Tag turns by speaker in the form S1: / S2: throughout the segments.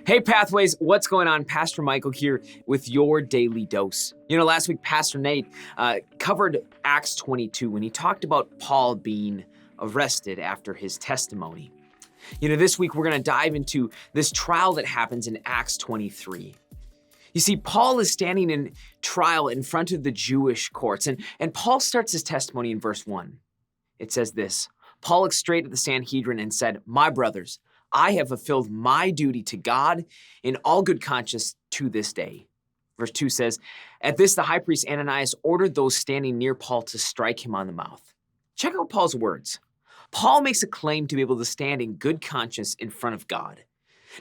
S1: Hey Pathways, what's going on? Pastor Michael here with your daily dose. Last week Pastor Nate covered Acts 22 when he talked about Paul being arrested after his testimony. This week we're going to dive into this trial that happens in Acts 23. You see, Paul is standing in trial in front of the Jewish courts, and Paul starts his testimony in verse 1. It says this: Paul looked straight at the Sanhedrin and said, "My brothers, I have fulfilled my duty to God in all good conscience to this day." Verse 2 says, "At this, the high priest Ananias ordered those standing near Paul to strike him on the mouth." Check out Paul's words. Paul makes a claim to be able to stand in good conscience in front of God.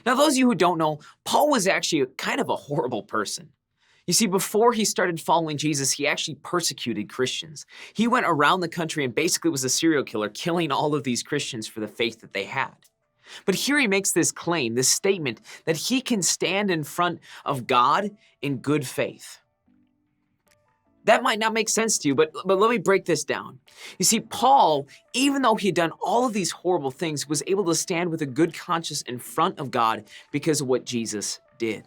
S1: Now, those of you who don't know, Paul was actually kind of a horrible person. You see, before he started following Jesus, he actually persecuted Christians. He went around the country and basically was a serial killer, killing all of these Christians for the faith that they had. But here he makes this claim, this statement, that he can stand in front of God in good faith. That might not make sense to you, but let me break this down. You see, Paul, even though he had done all of these horrible things, was able to stand with a good conscience in front of God because of what Jesus did.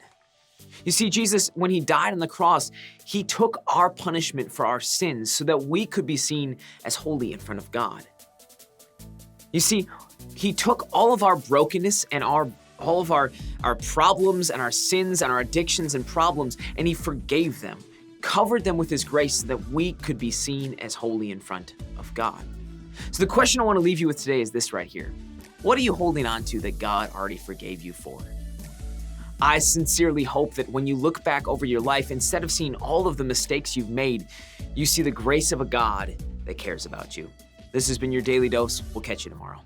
S1: You see, Jesus, when he died on the cross, he took our punishment for our sins so that we could be seen as holy in front of God. You see, he took all of our brokenness and all of our problems and our sins and our addictions and problems, and he forgave them, covered them with his grace so that we could be seen as holy in front of God. So the question I want to leave you with today is this right here. What are you holding on to that God already forgave you for? I sincerely hope that when you look back over your life, instead of seeing all of the mistakes you've made, you see the grace of a God that cares about you. This has been your Daily Dose. We'll catch you tomorrow.